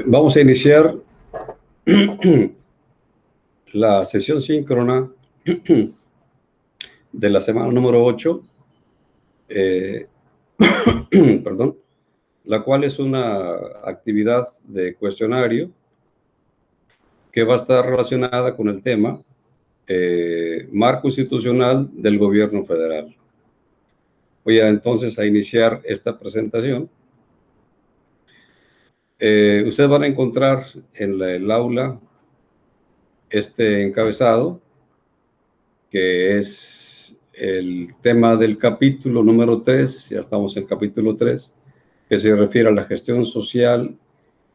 Vamos a iniciar la sesión síncrona de la semana número 8, perdón, la cual es una actividad de cuestionario que va a estar relacionada con el tema marco institucional del gobierno federal. Voy entonces a iniciar esta presentación. Ustedes van a encontrar en el aula este encabezado, que es el tema del capítulo número 3, ya estamos en el capítulo 3, que se refiere a la gestión social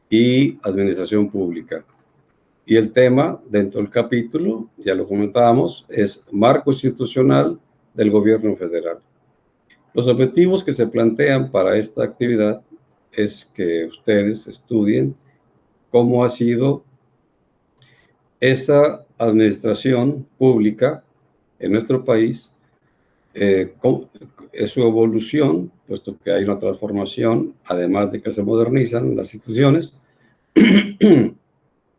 y administración pública. Y el tema dentro del capítulo, ya lo comentábamos, es marco institucional del gobierno federal. Los objetivos que se plantean para esta actividad es que ustedes estudien cómo ha sido esa administración pública en nuestro país, su evolución, puesto que hay una transformación, además de que se modernizan las instituciones,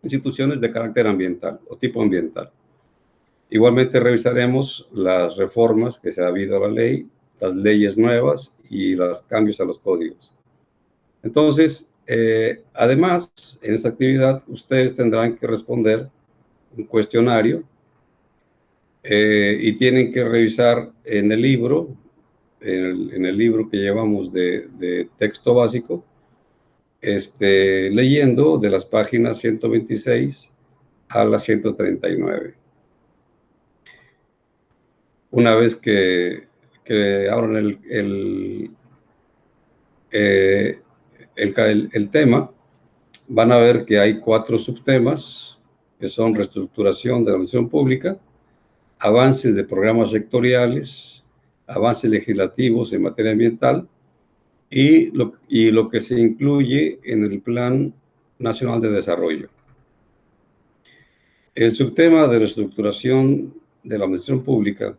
instituciones de carácter ambiental o tipo ambiental. Igualmente revisaremos las reformas que se ha habido a la ley, las leyes nuevas y los cambios a los códigos. Entonces, además, en esta actividad, ustedes tendrán que responder un cuestionario y tienen que revisar en el libro, en el libro que llevamos de texto básico, leyendo de las páginas 126 a las 139. Una vez que abran el tema, van a ver que hay 4 subtemas, que son reestructuración de la administración pública, avances de programas sectoriales, avances legislativos en materia ambiental y lo que se incluye en el Plan Nacional de Desarrollo. El subtema de reestructuración de la administración pública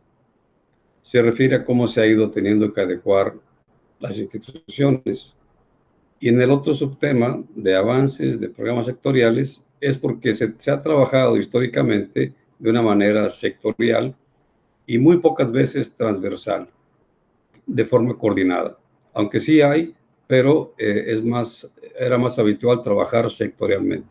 se refiere a cómo se ha ido teniendo que adecuar las instituciones. Y en el otro subtema de avances de programas sectoriales es porque se ha trabajado históricamente de una manera sectorial y muy pocas veces transversal, de forma coordinada. Aunque sí hay, pero era más habitual trabajar sectorialmente.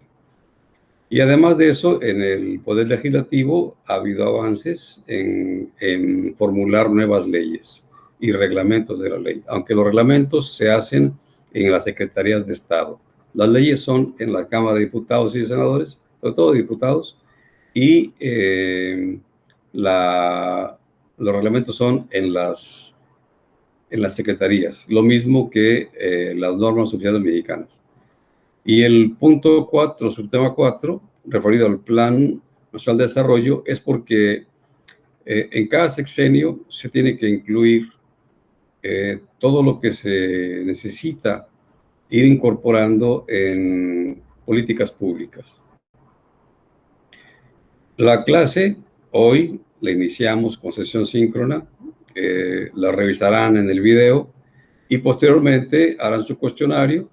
Y además de eso, en el Poder Legislativo ha habido avances en formular nuevas leyes y reglamentos de la ley, aunque los reglamentos se hacen en las secretarías de Estado. Las leyes son en la Cámara de Diputados y de Senadores, sobre todo diputados, y los reglamentos son en las secretarías, lo mismo que las normas oficiales mexicanas. Y el punto 4, subtema 4, referido al Plan Nacional de Desarrollo, es porque en cada sexenio se tiene que incluir todo lo que se necesita ir incorporando en políticas públicas. La clase hoy la iniciamos con sesión síncrona, la revisarán en el video y posteriormente harán su cuestionario,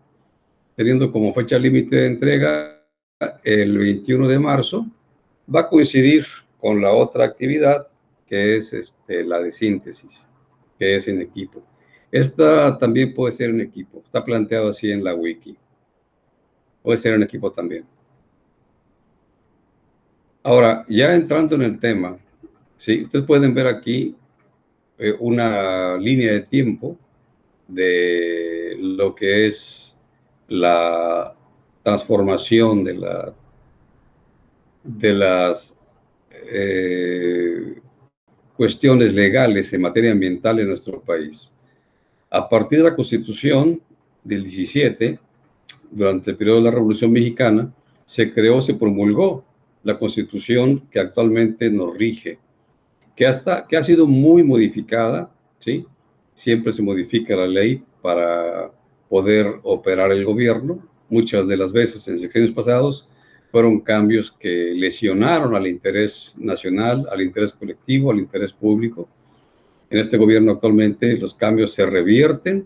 teniendo como fecha límite de entrega el 21 de marzo, va a coincidir con la otra actividad, que es la de síntesis, que es en equipo. Esta también puede ser en equipo, está planteado así en la wiki. Puede ser en equipo también. Ahora, ya entrando en el tema, ¿sí? Ustedes pueden ver aquí una línea de tiempo de lo que es la transformación de las cuestiones legales en materia ambiental en nuestro país. A partir de la Constitución del 17, durante el periodo de la Revolución Mexicana, se promulgó la Constitución que actualmente nos rige, que ha sido muy modificada, ¿sí? Siempre se modifica la ley para poder operar el gobierno. Muchas de las veces en sexenios pasados fueron cambios que lesionaron al interés nacional, al interés colectivo, al interés público. En este gobierno actualmente los cambios se revierten,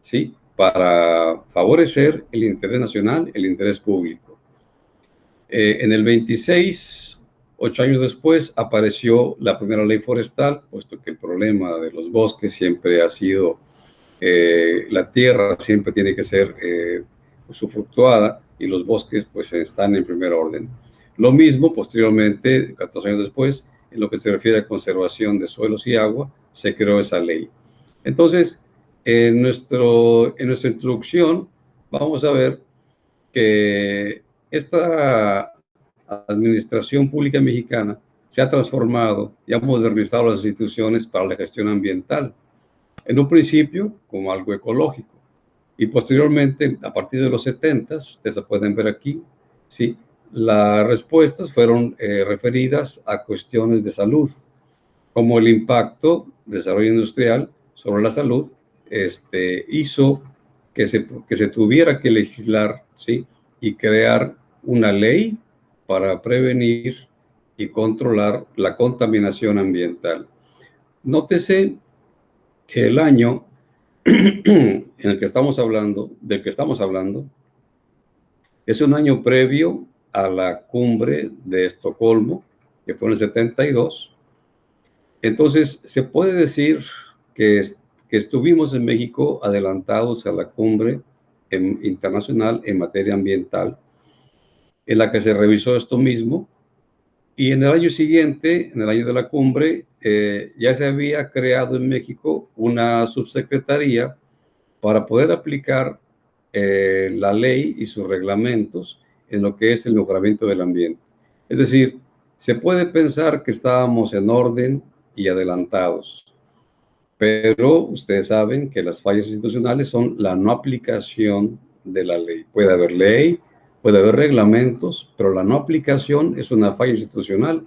¿sí? para favorecer el interés nacional, el interés público. En el 26, 8 años después, apareció la primera ley forestal, puesto que el problema de los bosques siempre ha sido la tierra siempre tiene que ser usufructuada y los bosques pues están en primer orden. Lo mismo posteriormente, 14 años después, en lo que se refiere a conservación de suelos y agua, se creó esa ley. Entonces, en nuestra introducción vamos a ver que esta administración pública mexicana se ha transformado y ha modernizado las instituciones para la gestión ambiental. En un principio como algo ecológico y posteriormente, a partir de los 70s, ustedes se pueden ver aquí, ¿sí? Las respuestas fueron referidas a cuestiones de salud, como el impacto del desarrollo industrial sobre la salud hizo que se tuviera que legislar, ¿sí? Y crear una ley para prevenir y controlar la contaminación ambiental. Nótese que el año en el que estamos hablando, del que estamos hablando, es un año previo a la cumbre de Estocolmo, que fue en el 72. Entonces, se puede decir que estuvimos en México adelantados a la cumbre internacional en materia ambiental, en la que se revisó esto mismo, y en el año siguiente, en el año de la cumbre, ya se había creado en México una subsecretaría para poder aplicar la ley y sus reglamentos en lo que es el mejoramiento del ambiente. Es decir, se puede pensar que estábamos en orden y adelantados, pero ustedes saben que las fallas institucionales son la no aplicación de la ley. Puede haber ley, puede haber reglamentos, pero la no aplicación es una falla institucional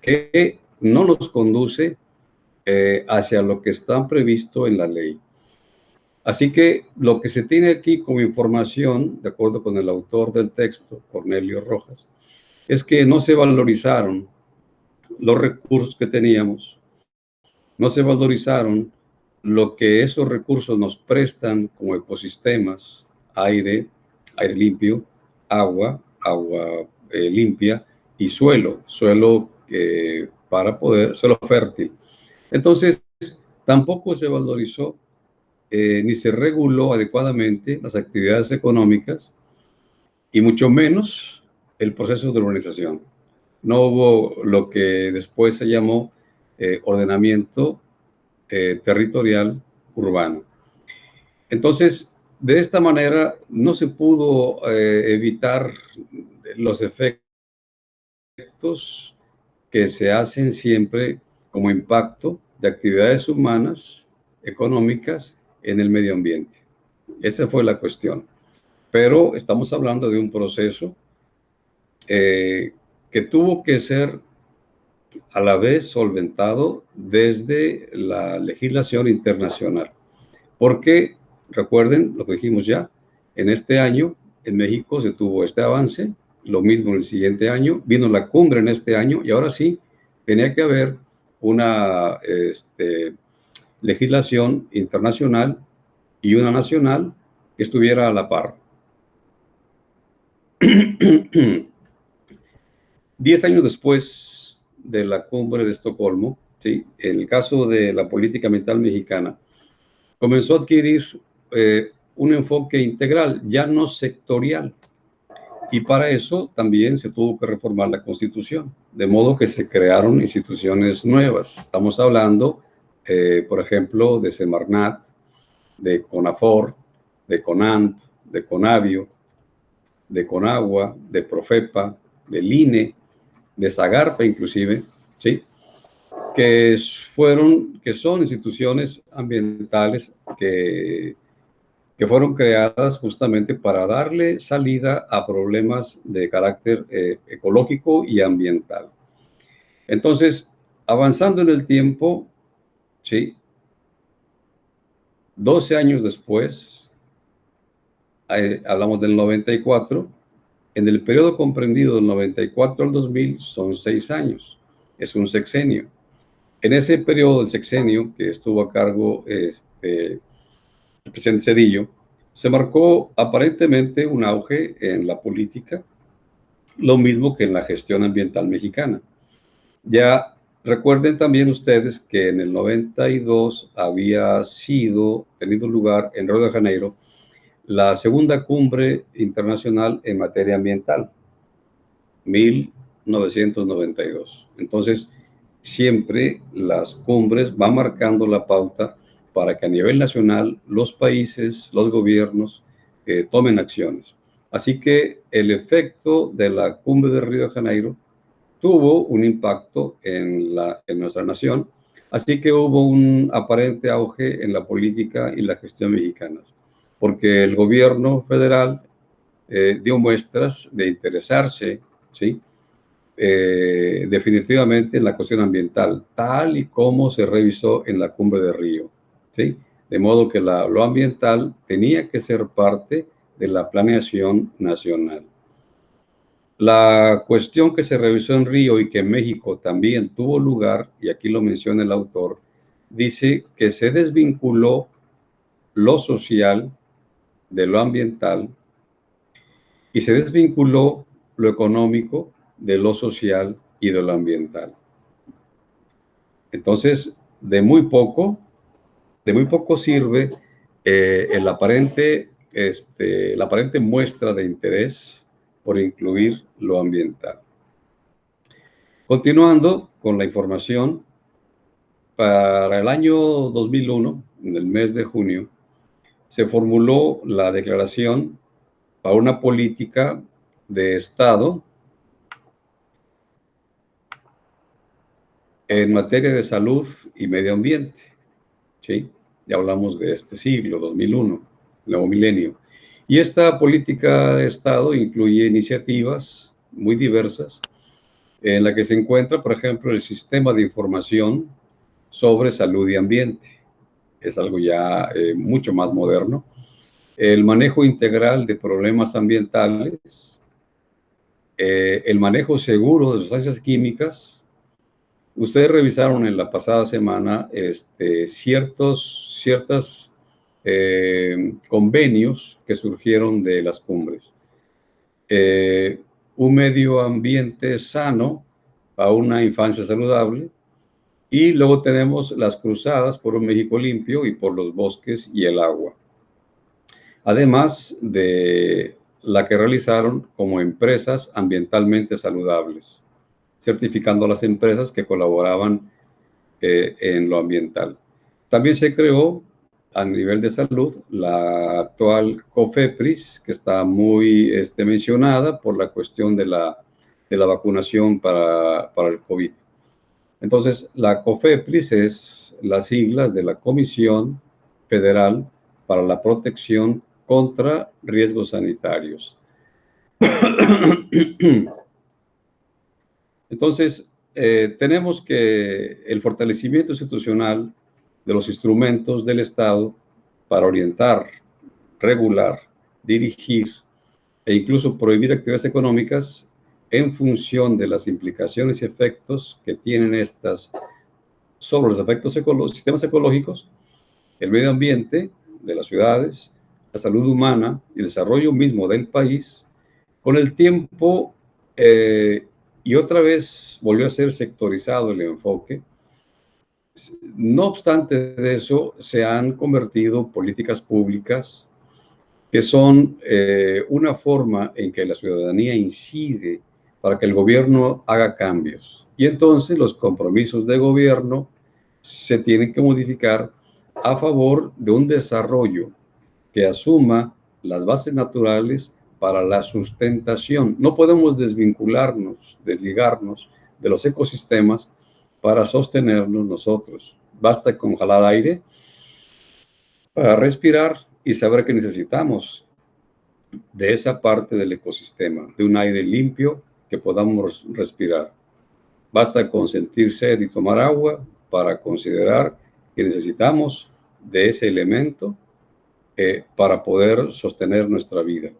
que no nos conduce hacia lo que está previsto en la ley. Así que lo que se tiene aquí como información, de acuerdo con el autor del texto, Cornelio Rojas, es que no se valorizaron los recursos que teníamos, no se valorizaron lo que esos recursos nos prestan como ecosistemas, aire limpio, agua limpia y suelo suelo fértil. Entonces, tampoco se valorizó ni se reguló adecuadamente las actividades económicas y mucho menos el proceso de urbanización. No hubo lo que después se llamó ordenamiento territorial urbano. Entonces, de esta manera no se pudo evitar los efectos que se hacen siempre como impacto de actividades humanas, económicas, en el medio ambiente. Esa fue la cuestión. Pero estamos hablando de un proceso que tuvo que ser a la vez solventado desde la legislación internacional. Porque, recuerden lo que dijimos ya, en este año en México se tuvo este avance, lo mismo en el siguiente año, vino la cumbre en este año y ahora sí tenía que haber una legislación internacional y una nacional que estuviera a la par. 10 años después de la cumbre de Estocolmo, ¿sí? En el caso de la política ambiental mexicana, comenzó a adquirir un enfoque integral, ya no sectorial. Y para eso también se tuvo que reformar la Constitución, de modo que se crearon instituciones nuevas. Estamos hablando, por ejemplo, de Semarnat, de CONAFOR, de CONAMP, de CONAVIO, de CONAGUA, de PROFEPA, del INE, de SAGARPA inclusive, ¿sí? que son instituciones ambientales que fueron creadas justamente para darle salida a problemas de carácter ecológico y ambiental. Entonces, avanzando en el tiempo, ¿sí? 12 años después, hablamos del 94, en el periodo comprendido del 94 al 2000 son 6 años, es un sexenio. En ese periodo del sexenio que estuvo a cargo el presidente Zedillo, Se marcó aparentemente un auge en la política, lo mismo que en la gestión ambiental mexicana. Ya recuerden también ustedes que en el 92 había tenido lugar en Río de Janeiro la segunda cumbre internacional en materia ambiental, 1992. Entonces, siempre las cumbres van marcando la pauta para que a nivel nacional los países, los gobiernos tomen acciones. Así que el efecto de la cumbre de Río de Janeiro tuvo un impacto en nuestra nación, así que hubo un aparente auge en la política y la gestión mexicanas, porque el gobierno federal dio muestras de interesarse, ¿sí? Definitivamente en la cuestión ambiental, tal y como se revisó en la cumbre de Río, ¿sí? De modo que lo ambiental tenía que ser parte de la planeación nacional. La cuestión que se revisó en Río y que en México también tuvo lugar, y aquí lo menciona el autor, dice que se desvinculó lo social de lo ambiental y se desvinculó lo económico de lo social y de lo ambiental. Entonces, de muy poco sirve la aparente muestra de interés por incluir lo ambiental. Continuando con la información, para el año 2001, en el mes de junio, se formuló la declaración para una política de Estado en materia de salud y medio ambiente. ¿Sí? Ya hablamos de este siglo, 2001, nuevo milenio. Y esta política de Estado incluye iniciativas muy diversas, en la que se encuentra, por ejemplo, el sistema de información sobre salud y ambiente. Es algo ya mucho más moderno. El manejo integral de problemas ambientales, el manejo seguro de sustancias químicas. Ustedes revisaron en la pasada semana ciertos convenios que surgieron de las cumbres. Un medio ambiente sano para una infancia saludable, y luego tenemos las cruzadas por un México limpio y por los bosques y el agua. Además de la que realizaron como empresas ambientalmente saludables, certificando a las empresas que colaboraban en lo ambiental. También se creó a nivel de salud la actual COFEPRIS, que está muy mencionada por la cuestión de la vacunación para el COVID. Entonces, la COFEPRIS es las siglas de la Comisión Federal para la Protección contra Riesgos Sanitarios. Entonces, tenemos que el fortalecimiento institucional de los instrumentos del Estado para orientar, regular, dirigir e incluso prohibir actividades económicas en función de las implicaciones y efectos que tienen estas sobre los sistemas ecológicos, el medio ambiente de las ciudades, la salud humana y el desarrollo mismo del país. Con el tiempo, y otra vez volvió a ser sectorizado el enfoque. No obstante de eso, se han convertido políticas públicas que son una forma en que la ciudadanía incide para que el gobierno haga cambios. Y entonces los compromisos de gobierno se tienen que modificar a favor de un desarrollo que asuma las bases naturales para la sustentación. No podemos desligarnos de los ecosistemas para sostenernos nosotros. Basta con jalar aire para respirar y saber que necesitamos de esa parte del ecosistema, de un aire limpio que podamos respirar. Basta con sentir sed y tomar agua para considerar que necesitamos de ese elemento para poder sostener nuestra vida.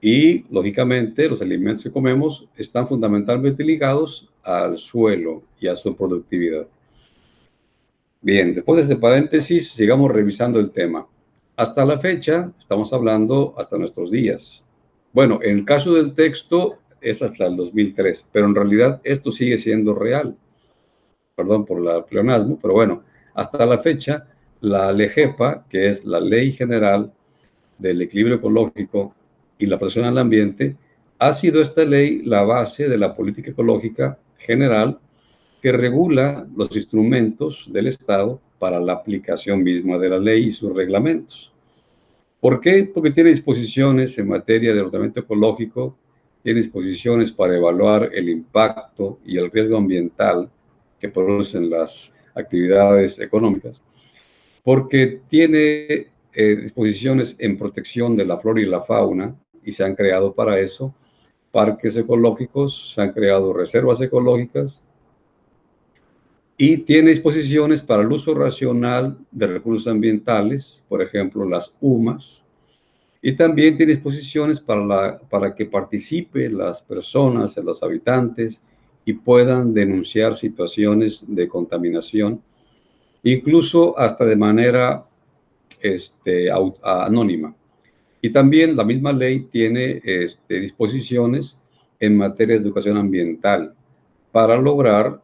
Y, lógicamente, los alimentos que comemos están fundamentalmente ligados al suelo y a su productividad. Bien, después de este paréntesis, sigamos revisando el tema. hasta la fecha, estamos hablando hasta nuestros días. Bueno, en el caso del texto es hasta el 2003, pero en realidad esto sigue siendo real. Perdón por el pleonasmo, pero bueno, hasta la fecha, la LEGEPA, que es la Ley General del Equilibrio Ecológico y la Protección al Ambiente, ha sido esta ley la base de la política ecológica general que regula los instrumentos del Estado para la aplicación misma de la ley y sus reglamentos. ¿Por qué? Porque tiene disposiciones en materia de ordenamiento ecológico, tiene disposiciones para evaluar el impacto y el riesgo ambiental que producen las actividades económicas, porque tiene disposiciones en protección de la flora y la fauna, y se han creado para eso parques ecológicos, se han creado reservas ecológicas, y tiene disposiciones para el uso racional de recursos ambientales, por ejemplo, las UMAS, y también tiene disposiciones para que participen las personas, los habitantes, y puedan denunciar situaciones de contaminación, incluso hasta de manera anónima. Y también la misma ley tiene disposiciones en materia de educación ambiental para lograr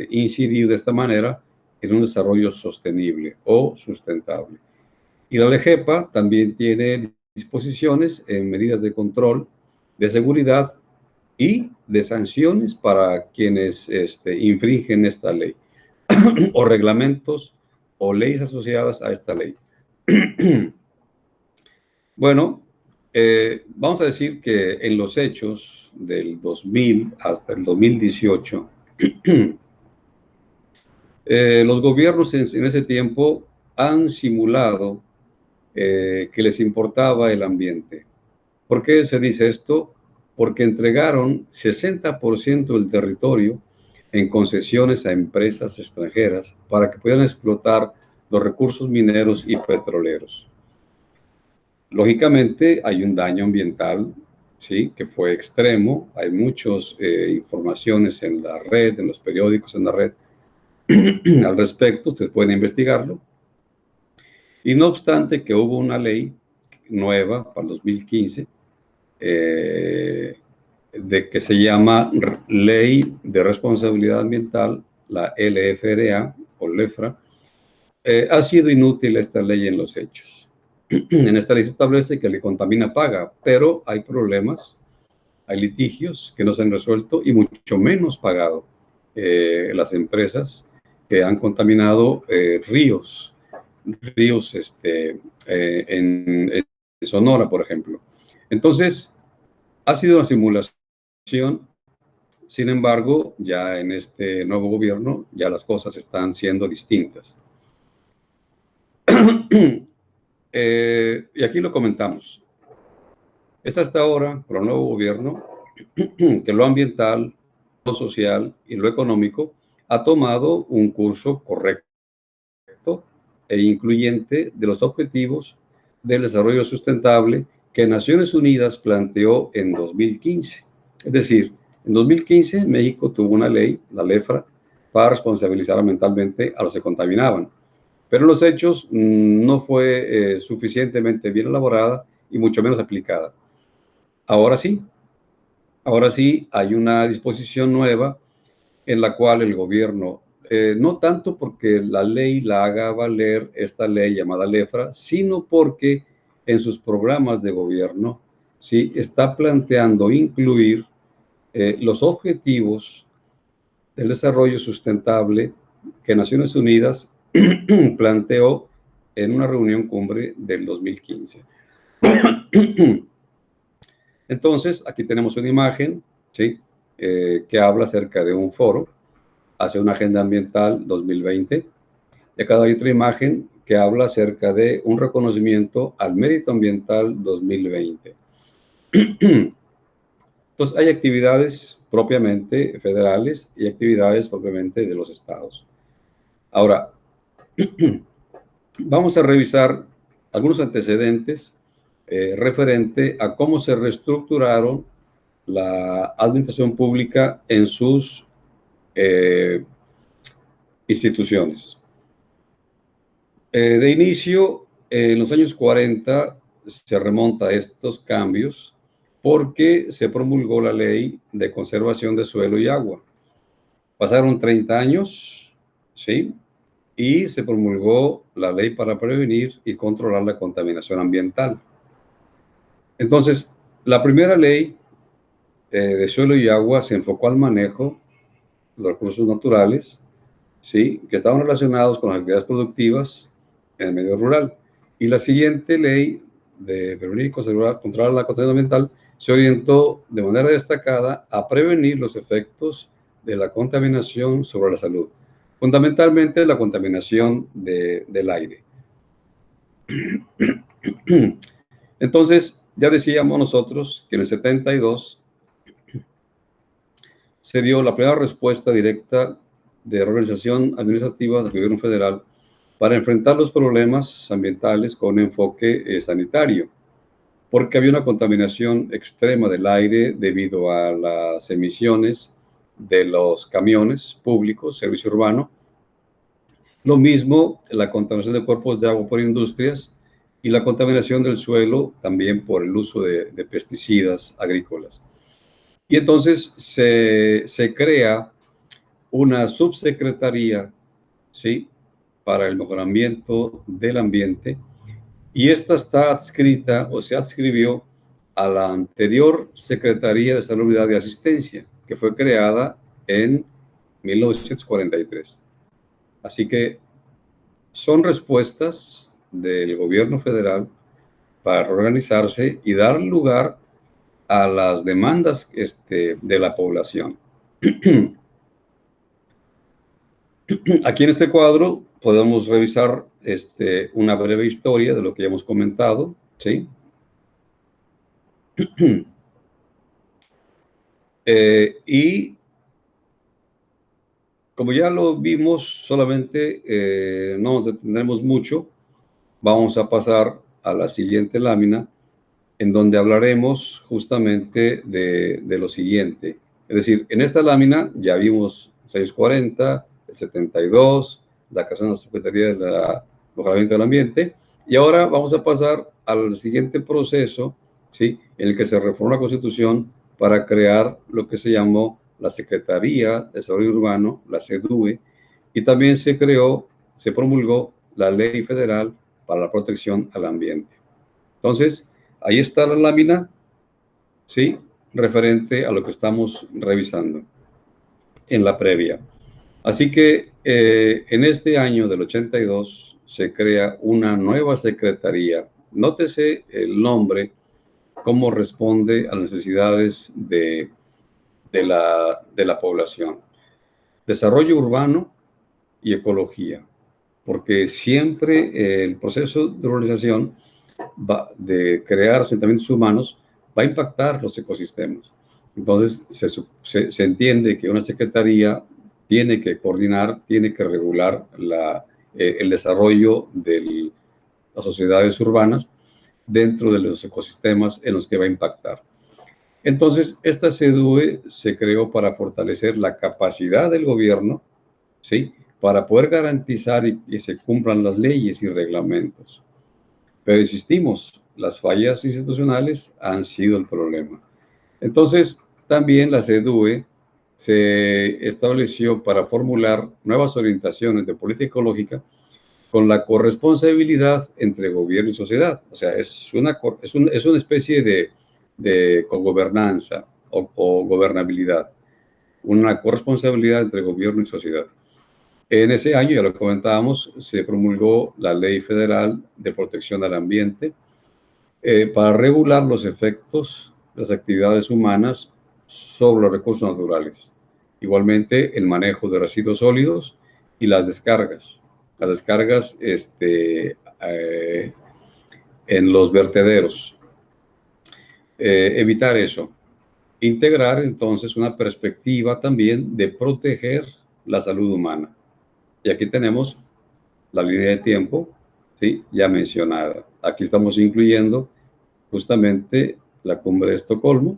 incidir de esta manera en un desarrollo sostenible o sustentable. Y la LEGEPA también tiene disposiciones en medidas de control, de seguridad y de sanciones para quienes infringen esta ley, o reglamentos o leyes asociadas a esta ley. Bueno, vamos a decir que en los hechos del 2000 hasta el 2018, los gobiernos en ese tiempo han simulado que les importaba el ambiente. ¿Por qué se dice esto? Porque entregaron 60% del territorio en concesiones a empresas extranjeras para que pudieran explotar los recursos mineros y petroleros. Lógicamente hay un daño ambiental, ¿sí?, que fue extremo. Hay muchas informaciones en la red, en los periódicos, en la red al respecto. Ustedes pueden investigarlo. Y no obstante que hubo una ley nueva para el 2015 de que se llama Ley de Responsabilidad Ambiental, la LFRA o LEFRA, ha sido inútil esta ley en los hechos. En esta ley se establece que el que contamina paga, pero hay problemas, hay litigios que no se han resuelto y mucho menos pagado las empresas que han contaminado ríos en Sonora, por ejemplo. Entonces, ha sido una simulación. Sin embargo, ya en este nuevo gobierno, ya las cosas están siendo distintas. Y aquí lo comentamos. Es hasta ahora, por el nuevo gobierno, que lo ambiental, lo social y lo económico ha tomado un curso correcto e incluyente de los objetivos del desarrollo sustentable que Naciones Unidas planteó en 2015. Es decir, en 2015 México tuvo una ley, la LEFRA, para responsabilizar ambientalmente a los que contaminaban. Pero en los hechos no fue suficientemente bien elaborada y mucho menos aplicada. Ahora sí hay una disposición nueva en la cual el gobierno, no tanto porque la ley la haga valer esta ley llamada LEFRA, sino porque en sus programas de gobierno, ¿sí?, está planteando incluir los objetivos del desarrollo sustentable que Naciones Unidas planteó en una reunión cumbre del 2015. Entonces, aquí tenemos una imagen, ¿sí?, que habla acerca de un foro hacia una agenda ambiental 2020. Y acá hay otra imagen que habla acerca de un reconocimiento al mérito ambiental 2020. Entonces, hay actividades propiamente federales y actividades propiamente de los estados. Ahora, vamos a revisar algunos antecedentes referente a cómo se reestructuraron la administración pública en sus instituciones. De inicio, en los años 40 se remonta a estos cambios porque se promulgó la Ley de Conservación de Suelo y Agua. Pasaron 30 años, ¿sí? Y se promulgó la Ley para prevenir y controlar la contaminación ambiental. Entonces, la primera ley de suelo y agua se enfocó al manejo de los recursos naturales, ¿sí? Que estaban relacionados con las actividades productivas en el medio rural. Y la siguiente ley de prevenir y controlar la contaminación ambiental se orientó de manera destacada a prevenir los efectos de la contaminación sobre la salud, fundamentalmente la contaminación del aire. Entonces, ya decíamos nosotros que en el 72 se dio la primera respuesta directa de reorganización administrativa del gobierno federal para enfrentar los problemas ambientales con un enfoque sanitario, porque había una contaminación extrema del aire debido a las emisiones de los camiones públicos, servicio urbano. Lo mismo la contaminación de cuerpos de agua por industrias y la contaminación del suelo también por el uso de pesticidas agrícolas. Y entonces se crea una subsecretaría, ¿sí?, para el mejoramiento del ambiente, y esta está adscrita o se adscribió a la anterior Secretaría de Salud y Asistencia, que fue creada en 1943. Así que son respuestas del gobierno federal para reorganizarse y dar lugar a las demandas de la población. Aquí en este cuadro podemos revisar una breve historia de lo que ya hemos comentado, ¿sí? Y como ya lo vimos, solamente no nos detendremos mucho. Vamos a pasar a la siguiente lámina, en donde hablaremos justamente de lo siguiente. Es decir, en esta lámina ya vimos los años 40, el 72, la creación de la Secretaría de Mejoramiento del Ambiente, y ahora vamos a pasar al siguiente proceso, ¿sí?, en el que se reformó la Constitución para crear lo que se llamó la Secretaría de Desarrollo Urbano, la SEDUE, y también se promulgó la Ley Federal para la Protección al Ambiente. Entonces, ahí está la lámina, ¿sí?, referente a lo que estamos revisando en la previa. Así que en este año del 82 se crea una nueva secretaría. Nótese el nombre, cómo responde a las necesidades de la población. Desarrollo urbano y ecología, porque siempre el proceso de urbanización de crear asentamientos humanos va a impactar los ecosistemas. Entonces, se entiende que una secretaría tiene que coordinar, tiene que regular el desarrollo de las sociedades urbanas dentro de los ecosistemas en los que va a impactar. Entonces, esta SEDUE se creó para fortalecer la capacidad del gobierno, ¿sí?, para poder garantizar y se cumplan las leyes y reglamentos. Pero insistimos, las fallas institucionales han sido el problema. Entonces, también la SEDUE se estableció para formular nuevas orientaciones de política ecológica con la corresponsabilidad entre gobierno y sociedad. O sea, es una especie de cogobernanza o gobernabilidad, una corresponsabilidad entre gobierno y sociedad. En ese año, ya lo comentábamos, se promulgó la Ley Federal de Protección al Ambiente para regular los efectos de las actividades humanas sobre los recursos naturales. Igualmente, el manejo de residuos sólidos y las descargas. Las descargas en los vertederos. Evitar eso. Integrar entonces una perspectiva también de proteger la salud humana. Y aquí tenemos la línea de tiempo, ¿sí?, ya mencionada. Aquí estamos incluyendo justamente la cumbre de Estocolmo,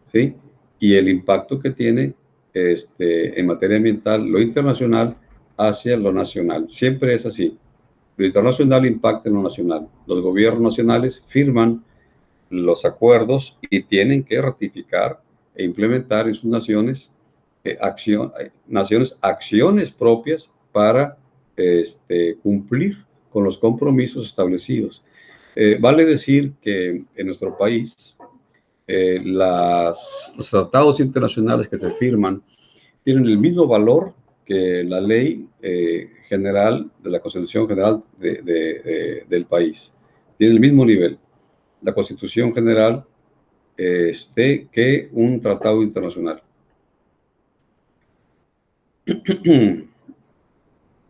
¿sí?, y el impacto que tiene en materia ambiental lo internacional hacia lo nacional. Siempre es así. Lo internacional impacta en lo nacional. Los gobiernos nacionales firman los acuerdos y tienen que ratificar e implementar en sus naciones, acciones propias para cumplir con los compromisos establecidos. Vale decir que en nuestro país los tratados internacionales que se firman tienen el mismo valor que la ley general de la Constitución General del país. Tiene el mismo nivel la Constitución General que un tratado internacional.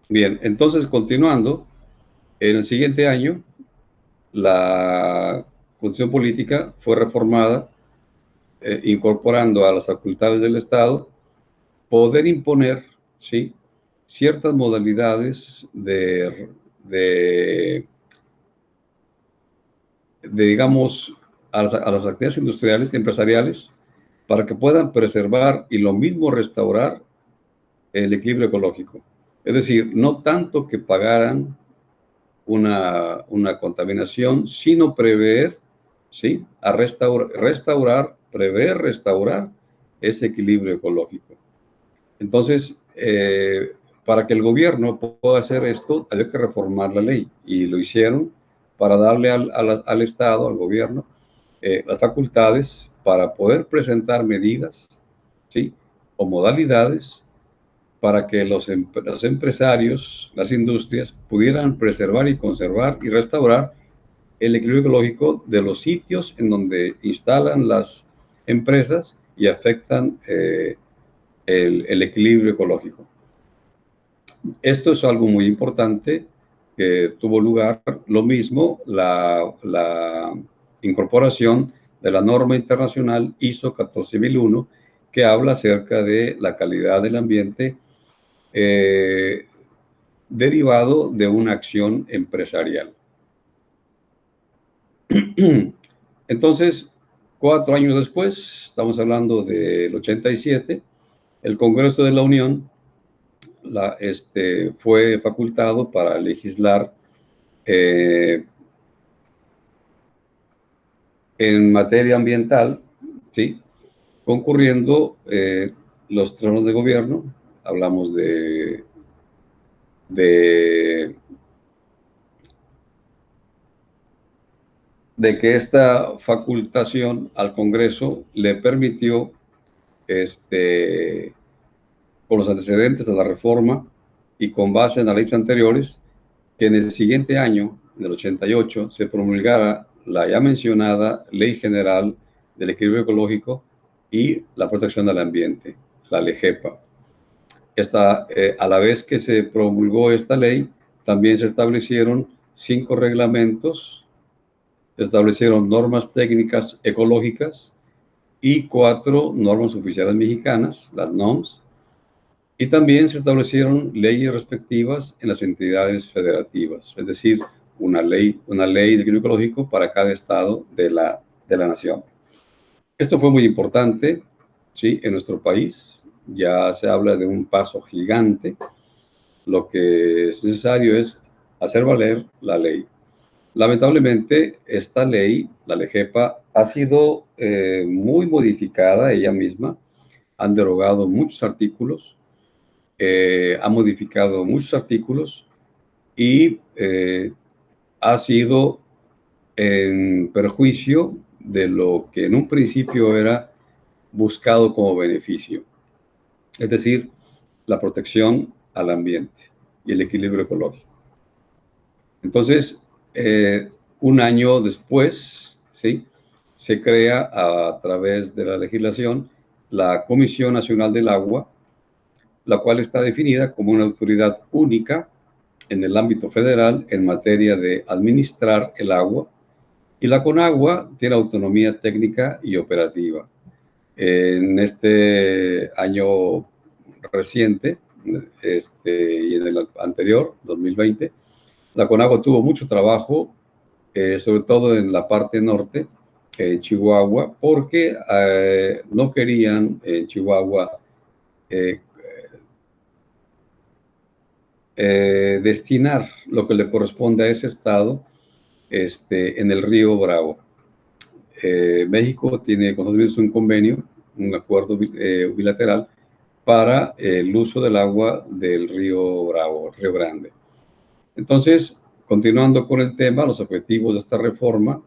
Bien, entonces continuando, en el siguiente año la Constitución Política fue reformada, incorporando a las facultades del Estado poder imponer, ¿sí?, ciertas modalidades digamos, a las actividades industriales y empresariales para que puedan preservar y lo mismo restaurar el equilibrio ecológico. Es decir, no tanto que pagaran una contaminación, sino prever, ¿sí?, a prever restaurar ese equilibrio ecológico. Entonces, para que el gobierno pueda hacer esto, había que reformar la ley, y lo hicieron para darle al Estado, al gobierno, las facultades para poder presentar medidas, ¿sí?, o modalidades para que los empresarios, las industrias, pudieran preservar y conservar y restaurar el equilibrio ecológico de los sitios en donde instalan las empresas y afectan el equilibrio ecológico. Esto es algo muy importante que tuvo lugar. Lo mismo la incorporación de la norma internacional ISO 14001, que habla acerca de la calidad del ambiente derivado de una acción empresarial. Entonces, 4 años después, estamos hablando del 87, el Congreso de la Unión fue facultado para legislar en materia ambiental, ¿sí?, concurriendo los órganos de gobierno. Hablamos de que esta facultación al Congreso le permitió, con los antecedentes de la reforma y con base en las leyes anteriores, que en el siguiente año, en el 88, se promulgara la ya mencionada Ley General del Equilibrio Ecológico y la Protección del Ambiente, la LEGEPA. A la vez que se promulgó esta ley, también se establecieron 5 reglamentos, se establecieron normas técnicas ecológicas y 4 normas oficiales mexicanas, las NOMS, y también se establecieron leyes respectivas en las entidades federativas, es decir, una ley de equilibrio ecológico para cada estado de la nación. Esto fue muy importante, ¿sí?, en nuestro país. Ya se habla de un paso gigante. Lo que es necesario es hacer valer la ley. Lamentablemente, esta ley, la LEGEPA, ha sido muy modificada ella misma. Han derogado muchos artículos, ha modificado muchos artículos y ha sido en perjuicio de lo que en un principio era buscado como beneficio, es decir, la protección al ambiente y el equilibrio ecológico. Entonces, un año después, ¿sí?, se crea a través de la legislación la Comisión Nacional del Agua, la cual está definida como una autoridad única en el ámbito federal en materia de administrar el agua, y la CONAGUA tiene autonomía técnica y operativa. En este año reciente, y en el anterior, 2020, la CONAGUA tuvo mucho trabajo, sobre todo en la parte norte, en Chihuahua, porque no querían en Chihuahua destinar lo que le corresponde a ese estado en el río Bravo. México tiene con Estados Unidos un convenio, un acuerdo bilateral para el uso del agua del río Bravo, Río Grande. Entonces, continuando con el tema, los objetivos de esta reforma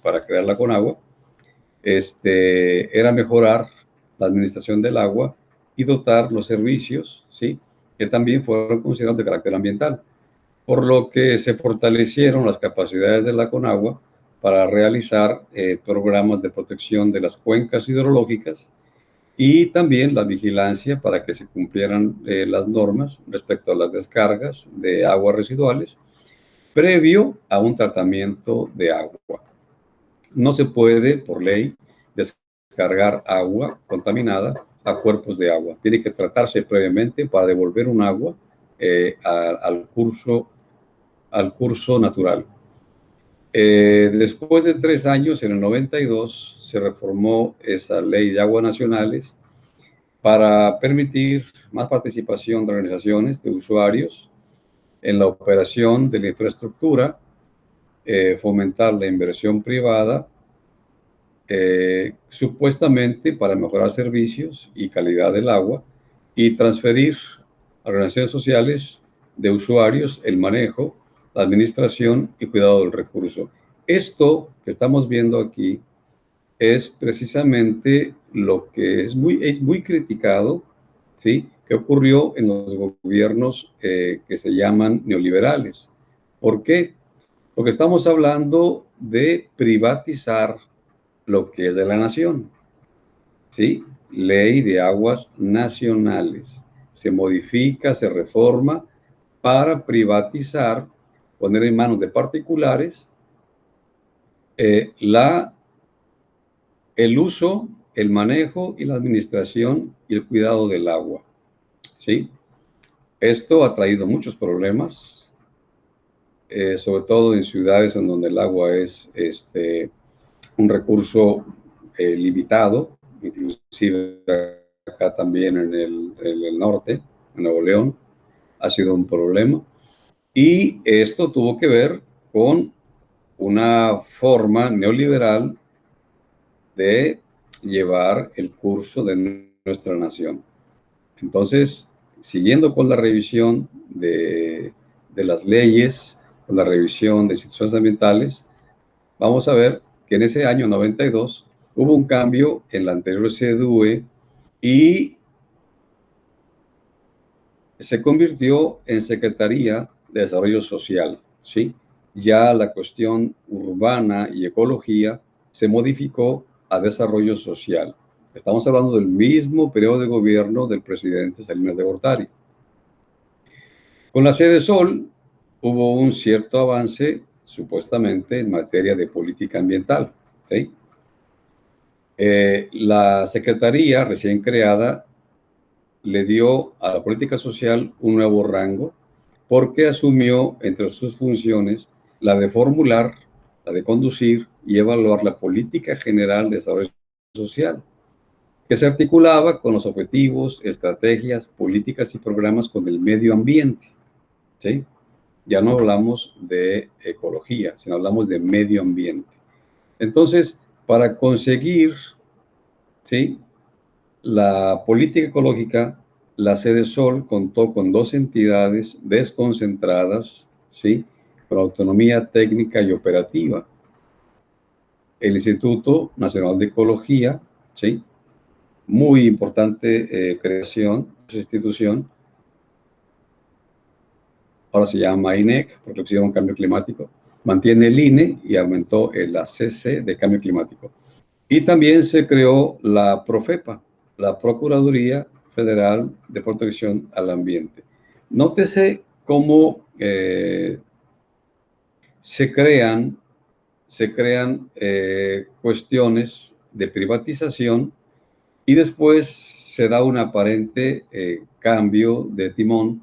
para crear la Conagua era mejorar la administración del agua y dotar los servicios, ¿sí?, que también fueron considerados de carácter ambiental, por lo que se fortalecieron las capacidades de la Conagua para realizar programas de protección de las cuencas hidrológicas y también la vigilancia para que se cumplieran las normas respecto a las descargas de aguas residuales previo a un tratamiento de agua. No se puede, por ley, descargar agua contaminada a cuerpos de agua. Tiene que tratarse previamente para devolver un agua al curso natural. Después de 3 años, en el 92, se reformó esa ley de aguas nacionales para permitir más participación de organizaciones, de usuarios, en la operación de la infraestructura, fomentar la inversión privada, supuestamente para mejorar servicios y calidad del agua, y transferir a organizaciones sociales de usuarios el manejo, la administración y cuidado del recurso. Esto que estamos viendo aquí es precisamente lo que es muy criticado, ¿sí?, que ocurrió en los gobiernos que se llaman neoliberales. ¿Por qué? Porque estamos hablando de privatizar lo que es de la nación, ¿sí? Ley de aguas nacionales. Se modifica, se reforma para privatizar, poner en manos de particulares el uso, el manejo y la administración y el cuidado del agua, ¿sí? Esto ha traído muchos problemas, sobre todo en ciudades en donde el agua es un recurso limitado, inclusive acá también en el norte, en Nuevo León, ha sido un problema. Y esto tuvo que ver con una forma neoliberal de llevar el curso de nuestra nación. Entonces, siguiendo con la revisión de las leyes, con la revisión de instituciones ambientales, vamos a ver que en ese año 92 hubo un cambio en la anterior CDUE y se convirtió en Secretaría de Desarrollo Social, ¿sí? Ya la cuestión urbana y ecología se modificó a desarrollo social. Estamos hablando del mismo periodo de gobierno del presidente Salinas de Gortari. Con la sede Sol hubo un cierto avance, supuestamente, en materia de política ambiental, ¿sí? La Secretaría recién creada le dio a la política social un nuevo rango porque asumió entre sus funciones la de formular, la de conducir y evaluar la política general de desarrollo social, que se articulaba con los objetivos, estrategias, políticas y programas con el medio ambiente, ¿sí? Ya no hablamos de ecología, sino hablamos de medio ambiente. Entonces, para conseguir, ¿sí?, la política ecológica, la Sede Sol contó con 2 entidades desconcentradas, ¿sí?, con autonomía técnica y operativa. El Instituto Nacional de Ecología, ¿sí?, muy importante creación de esa institución, ahora se llama INEC, porque hicieron cambio climático, mantiene el INE y aumentó el ACC de cambio climático. Y también se creó la PROFEPA, la Procuraduría Federal de Protección al Ambiente. Nótese cómo se crean cuestiones de privatización y después se da un aparente cambio de timón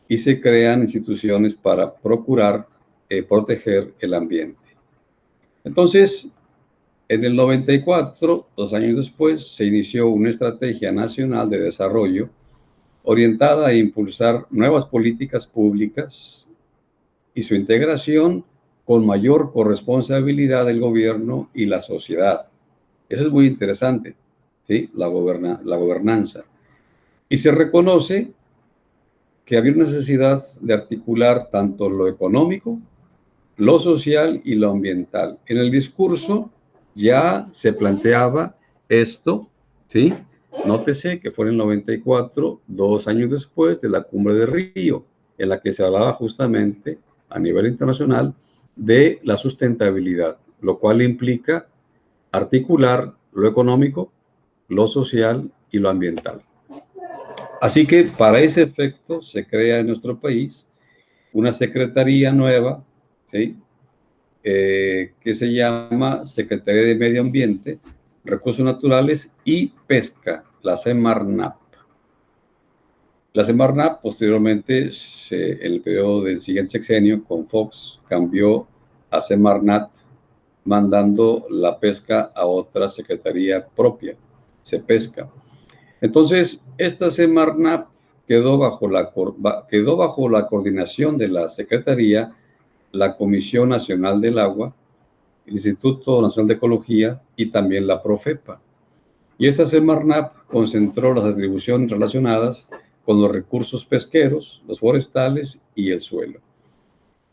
y se crean instituciones para procurar proteger el ambiente. Entonces, en el 94, 2 años después, se inició una estrategia nacional de desarrollo orientada a impulsar nuevas políticas públicas y su integración con mayor corresponsabilidad del gobierno y la sociedad. Eso es muy interesante, ¿sí? La gobernanza. Y se reconoce que había una necesidad de articular tanto lo económico, lo social y lo ambiental. En el discurso ya se planteaba esto, ¿sí? Nótese que fue en el 94, 2 años después de la Cumbre de Río, en la que se hablaba justamente a nivel internacional de la sustentabilidad, lo cual implica articular lo económico, lo social y lo ambiental. Así que para ese efecto se crea en nuestro país una secretaría nueva, ¿sí? Que se llama Secretaría de Medio Ambiente, Recursos Naturales y Pesca, la Semarnap. La Semarnap posteriormente, en el periodo del siguiente sexenio, con Fox, cambió a Semarnat, mandando la pesca a otra secretaría propia, Cepesca. Entonces, esta Semarnap quedó bajo la coordinación de la Secretaría, la Comisión Nacional del Agua, el Instituto Nacional de Ecología y también la Profepa. Y esta Semarnap concentró las atribuciones relacionadas con los recursos pesqueros, los forestales y el suelo.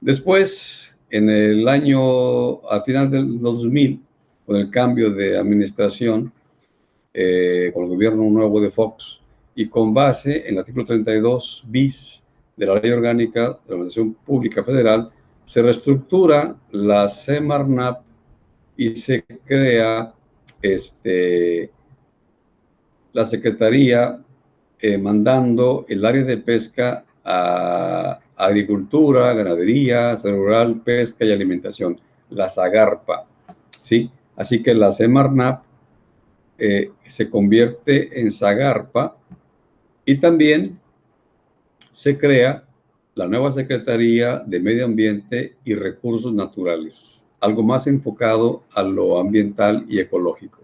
Después, al final del 2000, con el cambio de administración, con el gobierno nuevo de Fox, y con base en el artículo 32 bis de la Ley Orgánica de la Administración Pública Federal, se reestructura la Semarnap y se crea la Secretaría, mandando el área de pesca a agricultura, ganadería, desarrollo rural, pesca y alimentación, la SAGARPA, ¿sí? Así que la Semarnap se convierte en SAGARPA y también se crea la nueva Secretaría de Medio Ambiente y Recursos Naturales, algo más enfocado a lo ambiental y ecológico.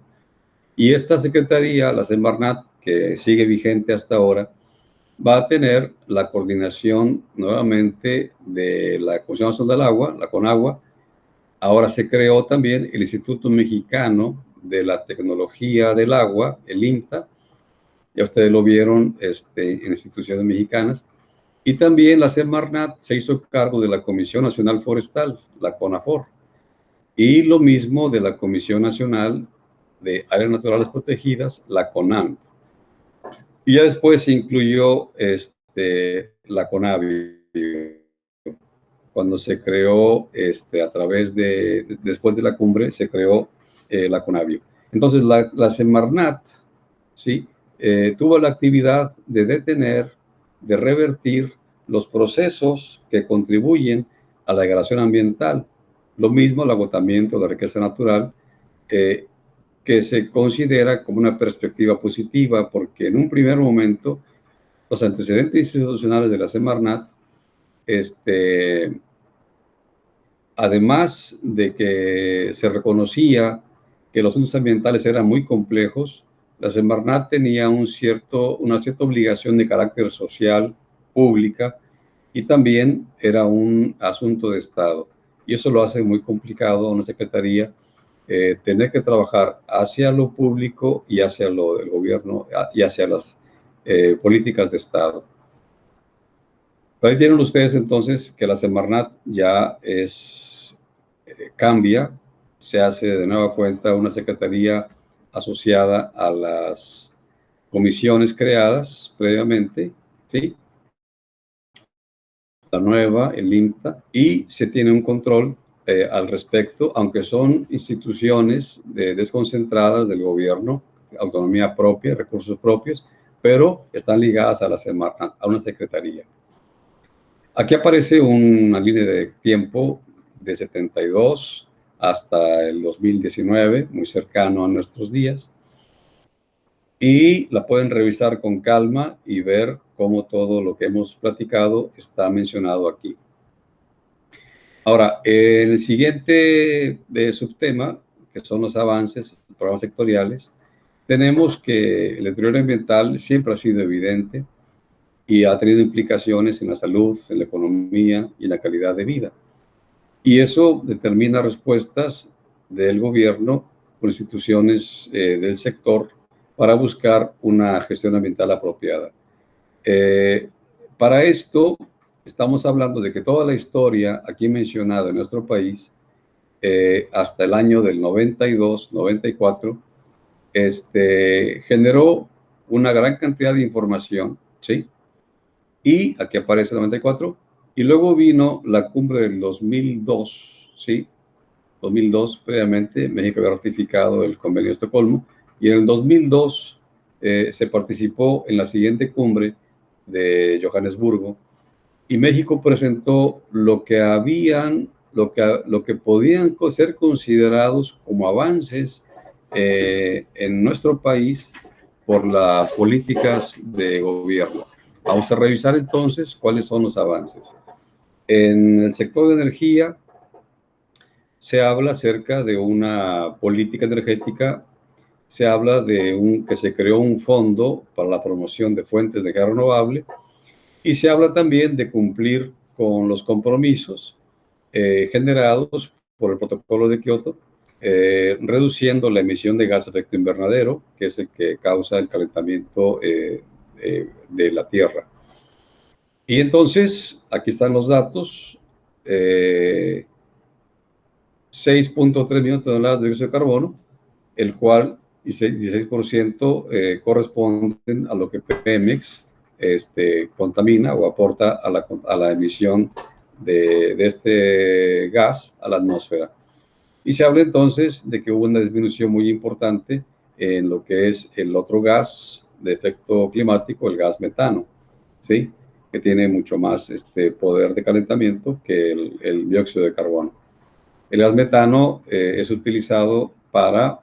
Y esta Secretaría, la Semarnat, que sigue vigente hasta ahora, va a tener la coordinación nuevamente de la Comisión Nacional del Agua, la CONAGUA. Ahora se creó también el Instituto Mexicano de la Tecnología del Agua, el INTA, ya ustedes lo vieron en instituciones mexicanas, y también la Semarnat se hizo cargo de la Comisión Nacional Forestal, la CONAFOR, y lo mismo de la Comisión Nacional de Áreas Naturales Protegidas, la CONAN. Y ya después se incluyó la CONAVI, cuando se creó después de la cumbre, se creó la CONAVI. Entonces, la Semarnat, ¿sí? Tuvo la actividad de detener, de revertir los procesos que contribuyen a la degradación ambiental. Lo mismo el agotamiento de la riqueza natural, que se considera como una perspectiva positiva, porque en un primer momento los antecedentes institucionales de la Semarnat, además de que se reconocía que los asuntos ambientales eran muy complejos, la Semarnat tenía una cierta obligación de carácter social, pública, y también era un asunto de Estado. Y eso lo hace muy complicado a una secretaría tener que trabajar hacia lo público y hacia lo del gobierno y hacia las políticas de Estado. Pero ahí tienen ustedes entonces que la Semarnat ya cambia, se hace de nueva cuenta una secretaría asociada a las comisiones creadas previamente, ¿sí? La nueva, el INTA, y se tiene un control al respecto, aunque son instituciones desconcentradas del gobierno, autonomía propia, recursos propios, pero están ligadas a la Semarnat, a una secretaría. Aquí aparece una línea de tiempo de 72 hasta el 2019, muy cercano a nuestros días, y la pueden revisar con calma y ver cómo todo lo que hemos platicado está mencionado aquí. Ahora, el siguiente subtema, que son los avances, programas sectoriales, tenemos que el deterioro ambiental siempre ha sido evidente. y ha tenido implicaciones en la salud, en la economía y en la calidad de vida. Y eso determina respuestas del gobierno por instituciones del sector para buscar una gestión ambiental apropiada. Para esto, estamos hablando de que toda la historia aquí mencionada en nuestro país, hasta el año del 92, 94, generó una gran cantidad de información, ¿sí? Y aquí aparece el 94, y luego vino la cumbre del 2002, ¿sí? 2002, previamente, México había ratificado el convenio de Estocolmo, y en el 2002 se participó en la siguiente cumbre de Johannesburgo, y México presentó lo que podían ser considerados como avances en nuestro país por las políticas de gobierno. Vamos a revisar entonces cuáles son los avances. En el sector de energía se habla acerca de una política energética, se habla de que se creó un fondo para la promoción de fuentes de energía renovable, y se habla también de cumplir con los compromisos generados por el protocolo de Kioto, reduciendo la emisión de gas de efecto invernadero, que es el que causa el calentamiento de la Tierra. Y entonces, aquí están los datos. 6.3 millones de toneladas de dióxido de carbono, el cual 16% corresponden a lo que Pemex contamina o aporta a la emisión de este gas a la atmósfera. Y se habla entonces de que hubo una disminución muy importante en lo que es el otro gas de efecto climático, el gas metano, ¿sí? Que tiene mucho más poder de calentamiento que el dióxido de carbono. El gas metano es utilizado para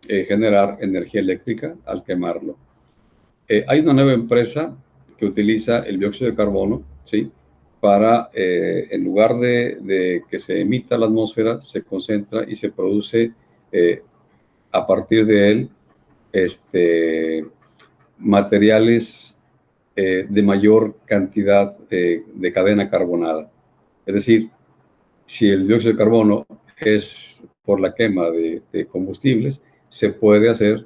generar energía eléctrica al quemarlo. Hay una nueva empresa que utiliza el dióxido de carbono, ¿sí? Para, en lugar de que se emita a la atmósfera, se concentra y se produce a partir de él materiales de mayor cantidad de cadena carbonada. Es decir, si el dióxido de carbono es por la quema de combustibles, se puede hacer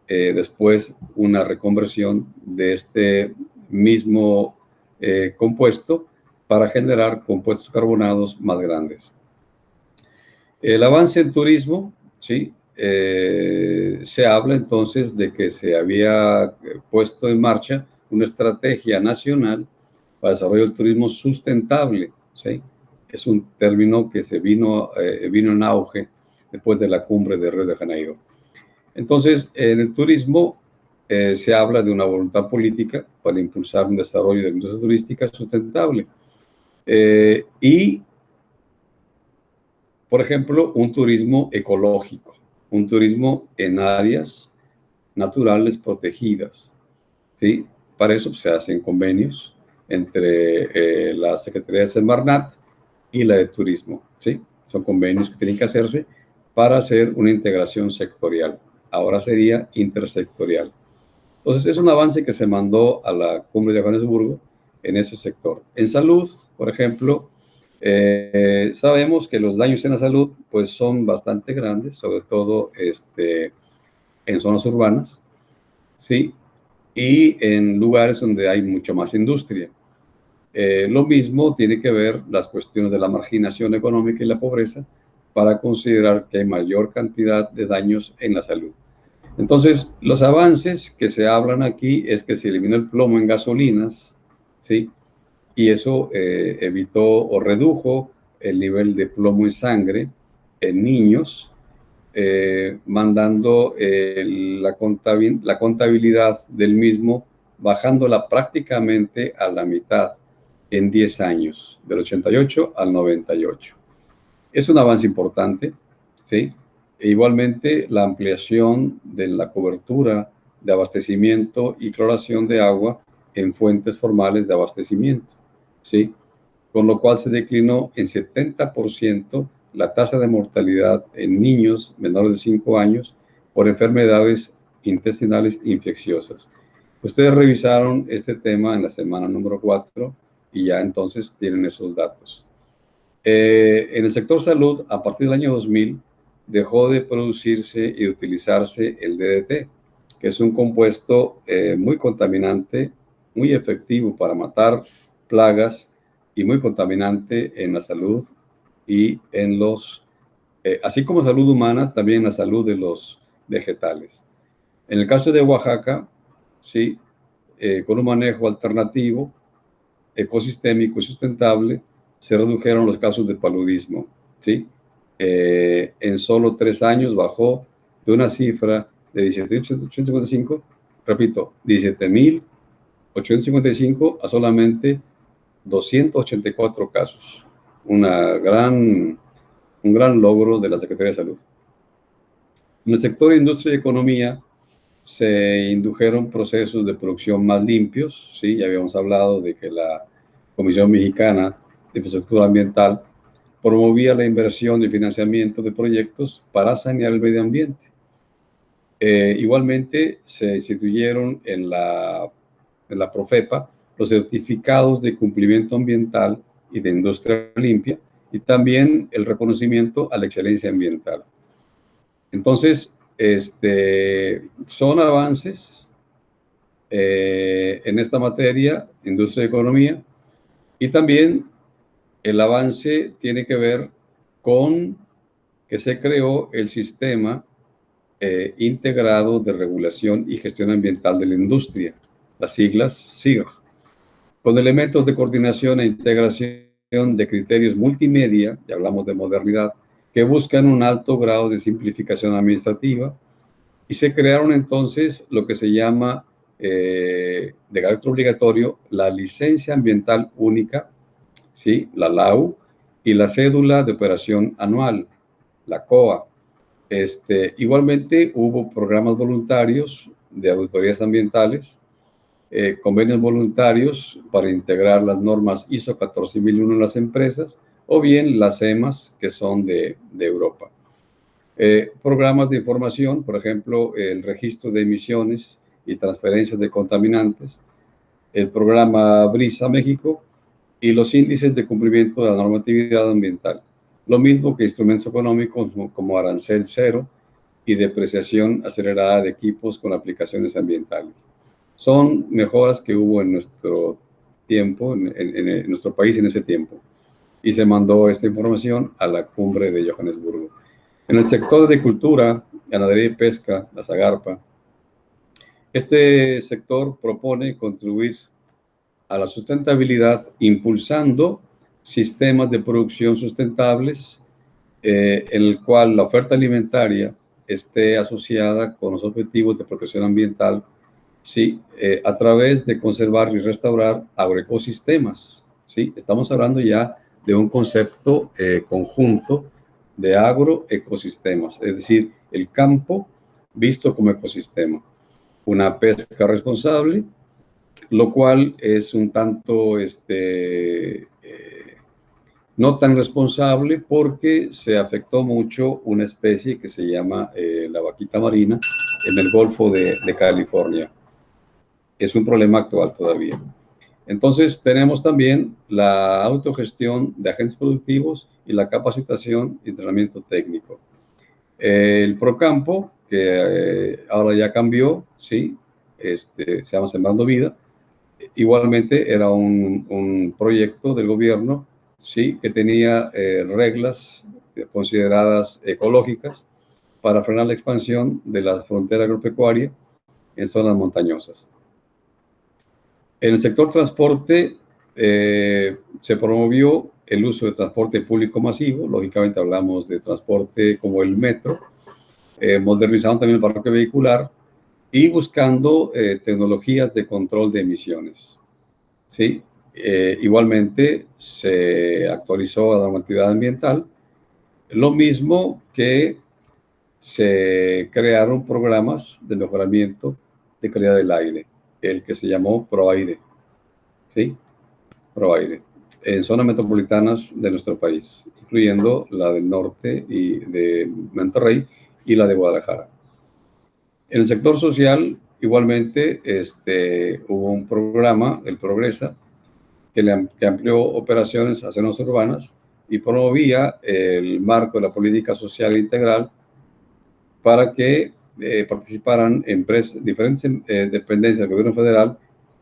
después una reconversión de este mismo compuesto para generar compuestos carbonados más grandes. El avance en turismo, ¿sí? Se habla entonces de que se había puesto en marcha una estrategia nacional para el desarrollo del turismo sustentable, ¿sí? Es un término que vino en auge después de la cumbre de Río de Janeiro. Entonces, en el turismo se habla de una voluntad política para impulsar un desarrollo de la industria turística sustentable. Y, por ejemplo, un turismo ecológico, un turismo en áreas naturales protegidas, ¿sí? Para eso se hacen convenios entre la Secretaría de Semarnat y la de Turismo, ¿sí? Son convenios que tienen que hacerse para hacer una integración sectorial. Ahora sería intersectorial. Entonces, es un avance que se mandó a la cumbre de Johannesburgo en ese sector. En salud, por ejemplo, sabemos que los daños en la salud pues, son bastante grandes, sobre todo en zonas urbanas, ¿sí? Y en lugares donde hay mucho más industria. Lo mismo tiene que ver las cuestiones de la marginación económica y la pobreza para considerar que hay mayor cantidad de daños en la salud. Entonces, los avances que se hablan aquí es que se eliminó el plomo en gasolinas, ¿sí? Y eso evitó o redujo el nivel de plomo en sangre en niños, mandando la contabilidad del mismo, bajándola prácticamente a la mitad en 10 años, del 88 al 98. Es un avance importante, ¿sí? E igualmente, la ampliación de la cobertura de abastecimiento y cloración de agua en fuentes formales de abastecimiento, ¿sí? Con lo cual se declinó en 70% la tasa de mortalidad en niños menores de 5 años por enfermedades intestinales infecciosas. Ustedes revisaron este tema en la semana número 4 y ya entonces tienen esos datos. En el sector salud, a partir del año 2000, dejó de producirse y utilizarse el DDT, que es un compuesto muy contaminante, muy efectivo para matar plagas y muy contaminante en la salud y en los, así como salud humana, también la salud de los vegetales. En el caso de Oaxaca, sí, con un manejo alternativo, ecosistémico y sustentable, se redujeron los casos de paludismo, ¿sí? En solo 3 años bajó de una cifra de 17.855, repito, 17.855 a solamente 284 casos. Un gran logro de la Secretaría de Salud. En el sector de industria y economía se indujeron procesos de producción más limpios, ¿sí? Ya habíamos hablado de que la Comisión Mexicana de Infraestructura Ambiental promovía la inversión y financiamiento de proyectos para sanear el medio ambiente. Igualmente, se instituyeron en la Profepa los certificados de cumplimiento ambiental y de industria limpia, y también el reconocimiento a la excelencia ambiental. Entonces, son avances en esta materia, industria y economía, y también el avance tiene que ver con que se creó el sistema integrado de regulación y gestión ambiental de la industria, las siglas SIG, con elementos de coordinación e integración de criterios multimedia, ya hablamos de modernidad, que buscan un alto grado de simplificación administrativa, y se crearon entonces lo que se llama de carácter obligatorio la licencia ambiental única, ¿sí? La LAU, y la cédula de operación anual, la COA. Igualmente hubo programas voluntarios de auditorías ambientales, convenios voluntarios para integrar las normas ISO 14001 en las empresas, o bien las EMAS, que son de Europa. Programas de información, por ejemplo, el registro de emisiones y transferencias de contaminantes, el programa BRISA México y los índices de cumplimiento de la normatividad ambiental. Lo mismo que instrumentos económicos como arancel cero y depreciación acelerada de equipos con aplicaciones ambientales. Son mejoras que hubo en nuestro tiempo, en nuestro país en ese tiempo. Y se mandó esta información a la cumbre de Johannesburgo. En el sector de cultura, ganadería y pesca, la SAGARPA, este sector propone contribuir a la sustentabilidad impulsando sistemas de producción sustentables en el cual la oferta alimentaria esté asociada con los objetivos de protección ambiental, ¿sí? A través de conservar y restaurar agroecosistemas, ¿sí? Estamos hablando ya de un concepto conjunto de agroecosistemas, es decir, el campo visto como ecosistema. Una pesca responsable, lo cual es un tanto no tan responsable porque se afectó mucho una especie que se llama la vaquita marina en el Golfo de California. Es un problema actual todavía. Entonces tenemos también la autogestión de agentes productivos y la capacitación y entrenamiento técnico. El Procampo, que ahora ya cambió, ¿sí? Se llama Sembrando Vida. Igualmente era un proyecto del gobierno, ¿sí? Que tenía reglas consideradas ecológicas para frenar la expansión de la frontera agropecuaria en zonas montañosas. En el sector transporte se promovió el uso de transporte público masivo, lógicamente hablamos de transporte como el metro, modernizando también el parque vehicular y buscando tecnologías de control de emisiones, ¿sí? Igualmente se actualizó la normatividad ambiental, lo mismo que se crearon programas de mejoramiento de calidad del aire, el que se llamó ProAire, ¿sí? ProAire, en zonas metropolitanas de nuestro país, incluyendo la del norte y de Monterrey y la de Guadalajara. En el sector social igualmente hubo un programa, el Progresa, que amplió operaciones a zonas urbanas y promovía el marco de la política social integral para que participaran diferentes dependencias del gobierno federal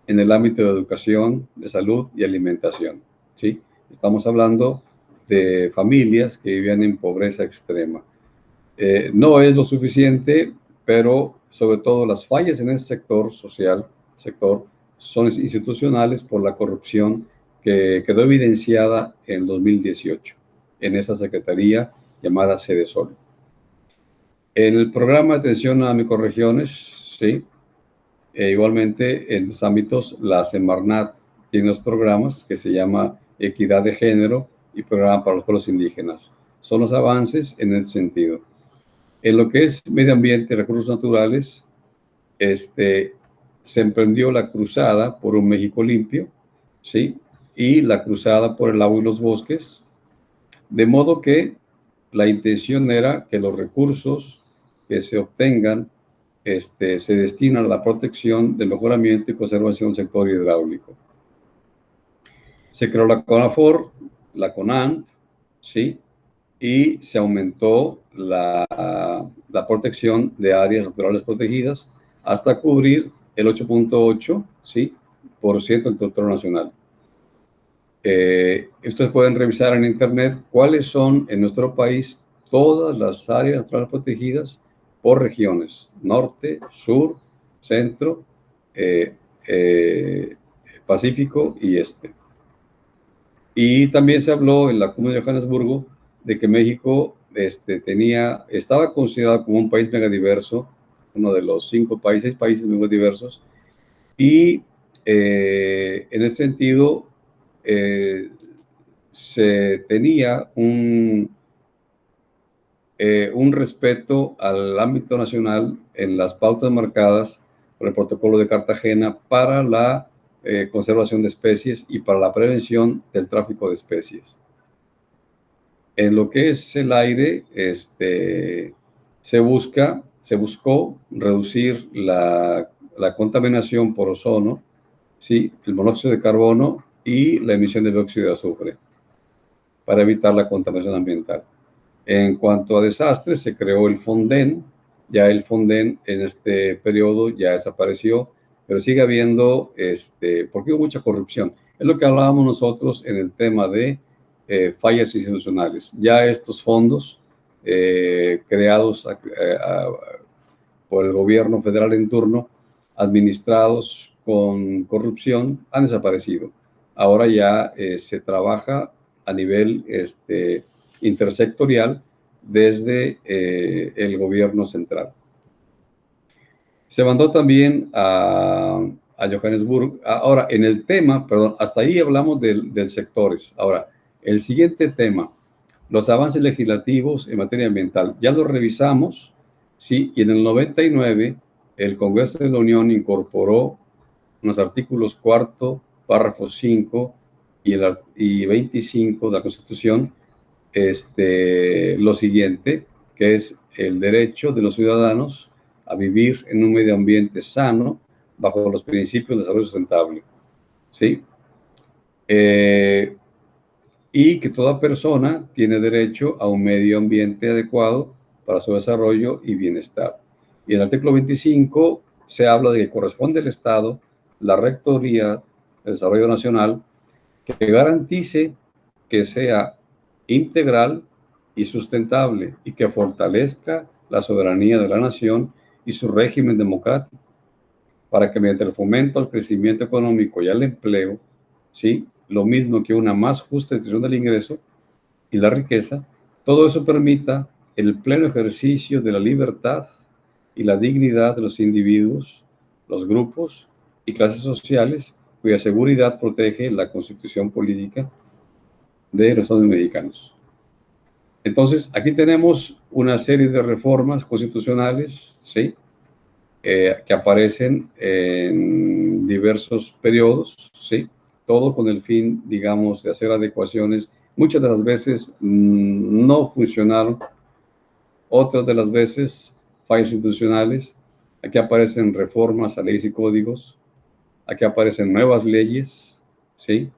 en el ámbito de educación, de salud y alimentación. ¿Sí? Estamos hablando de familias que vivían en pobreza extrema. No es lo suficiente, pero sobre todo las fallas en ese sector social, son institucionales por la corrupción que quedó evidenciada en 2018 en esa secretaría llamada Sedesol. En el programa de atención a microrregiones, sí, igualmente en los ámbitos, la Semarnat tiene unos programas que se llama Equidad de Género y Programa para los Pueblos Indígenas. Son los avances en ese sentido. En lo que es medio ambiente y recursos naturales, se emprendió la cruzada por un México limpio, ¿sí? Y la cruzada por el agua y los bosques, de modo que la intención era que los recursos que se obtengan se destinan a la protección, del mejoramiento y conservación del sector hidráulico. Se creó la CONAFOR, la CONAN, ¿sí? Y se aumentó la protección de áreas naturales protegidas hasta cubrir el 8.8%, ¿sí? del territorio nacional. Ustedes pueden revisar en internet cuáles son en nuestro país todas las áreas naturales protegidas por regiones: norte, sur, centro, Pacífico y este. Y también se habló en la Cumbre de Johannesburgo de que México estaba considerado como un país megadiverso, uno de los 6 países megadiversos, y en ese sentido se tenía un respeto al ámbito nacional en las pautas marcadas por el Protocolo de Cartagena para la conservación de especies y para la prevención del tráfico de especies. En lo que es el aire, se buscó reducir la contaminación por ozono, ¿sí? El monóxido de carbono y la emisión de dióxido de azufre para evitar la contaminación ambiental. En cuanto a desastres, se creó el Fonden. Ya el Fonden en este periodo ya desapareció, pero sigue habiendo, porque hubo mucha corrupción. Es lo que hablábamos nosotros en el tema de fallas institucionales. Ya estos fondos creados por el gobierno federal en turno, administrados con corrupción, han desaparecido. Ahora ya se trabaja a nivel intersectorial desde el gobierno central. Se mandó también a Johannesburgo. Ahora, en el tema, perdón, hasta ahí hablamos del sectores. Ahora, el siguiente tema, los avances legislativos en materia ambiental. Ya lo revisamos, ¿sí? Y en el 99, el Congreso de la Unión incorporó en los artículos 4º, párrafo 5 y 25 de la Constitución, lo siguiente, que es el derecho de los ciudadanos a vivir en un medio ambiente sano bajo los principios de desarrollo sustentable, ¿sí? Y que toda persona tiene derecho a un medio ambiente adecuado para su desarrollo y bienestar. Y en el artículo 25 se habla de que corresponde al Estado la Rectoría de Desarrollo Nacional que garantice que sea integral y sustentable y que fortalezca la soberanía de la nación y su régimen democrático, para que mediante el fomento al crecimiento económico y al empleo, ¿sí? Lo mismo que una más justa distribución del ingreso y la riqueza, todo eso permita el pleno ejercicio de la libertad y la dignidad de los individuos, los grupos y clases sociales, cuya seguridad protege la Constitución política de los Estados mexicanos. Entonces, aquí tenemos una serie de reformas constitucionales, ¿sí? Que aparecen en diversos periodos, ¿sí? Todo con el fin, digamos, de hacer adecuaciones. Muchas de las veces no funcionaron, otras de las veces fallas institucionales, aquí aparecen reformas a leyes y códigos, aquí aparecen nuevas leyes, ¿sí?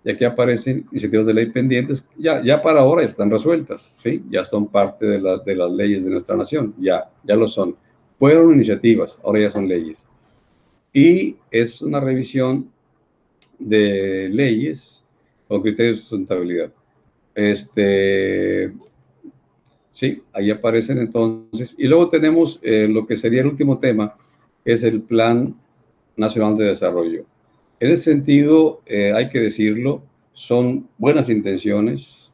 Y aquí aparecen iniciativas de ley pendientes, ya para ahora están resueltas, ¿sí? Ya son parte de las leyes de nuestra nación, ya lo son. Fueron iniciativas, ahora ya son leyes. Y es una revisión de leyes con criterios de sustentabilidad. Sí, ahí aparecen entonces. Y luego tenemos lo que sería el último tema, que es el Plan Nacional de Desarrollo. En ese sentido, hay que decirlo, son buenas intenciones,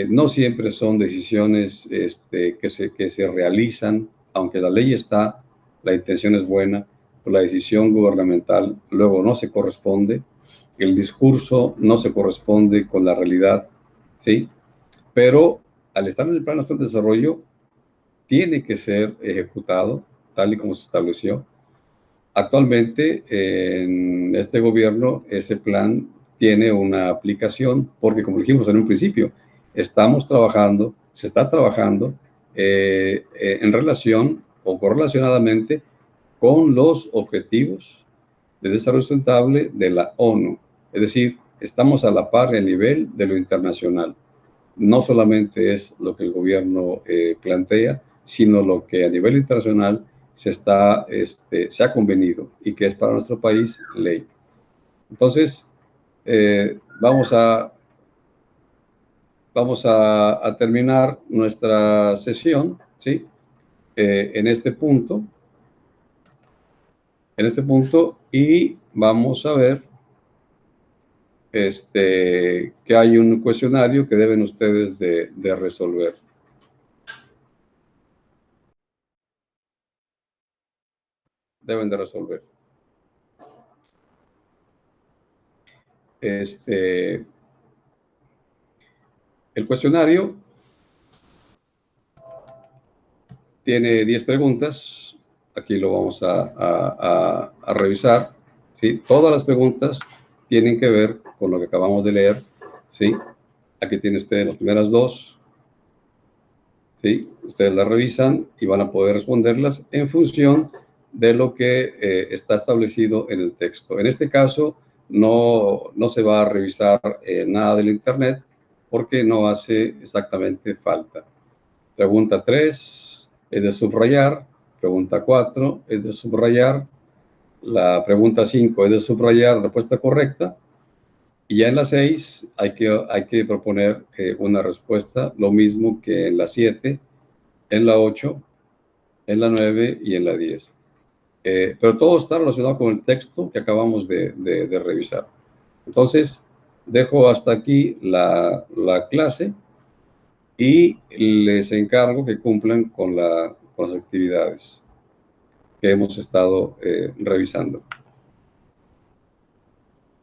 no siempre son decisiones que se realizan, aunque la ley está, la intención es buena, pero la decisión gubernamental luego no se corresponde, el discurso no se corresponde con la realidad, ¿sí? Pero al estar en el Plan Nacional de Desarrollo, tiene que ser ejecutado tal y como se estableció. Actualmente, en este gobierno, ese plan tiene una aplicación, porque como dijimos en un principio, se está trabajando en relación o correlacionadamente con los objetivos de desarrollo sustentable de la ONU. Es decir, estamos a la par a nivel de lo internacional. No solamente es lo que el gobierno plantea, sino lo que a nivel internacional se ha convenido y que es para nuestro país ley. Entonces, vamos a terminar nuestra sesión, ¿sí? En este punto, y vamos a ver que hay un cuestionario que deben ustedes de resolver. Deben de resolver. El cuestionario tiene 10 preguntas. Aquí lo vamos a revisar, ¿sí? Todas las preguntas tienen que ver con lo que acabamos de leer, ¿sí? Aquí tiene usted las primeras dos, ¿sí? Ustedes las revisan y van a poder responderlas en función de lo que está establecido en el texto. En este caso, no se va a revisar nada del Internet porque no hace exactamente falta. Pregunta 3 es de subrayar. Pregunta 4 es de subrayar. La pregunta 5 es de subrayar respuesta correcta. Y ya en la 6 hay que proponer una respuesta, lo mismo que en la 7, en la 8, en la 9 y en la 10. Pero todo está relacionado con el texto que acabamos de revisar. Entonces, dejo hasta aquí la clase y les encargo que cumplan con las actividades que hemos estado revisando.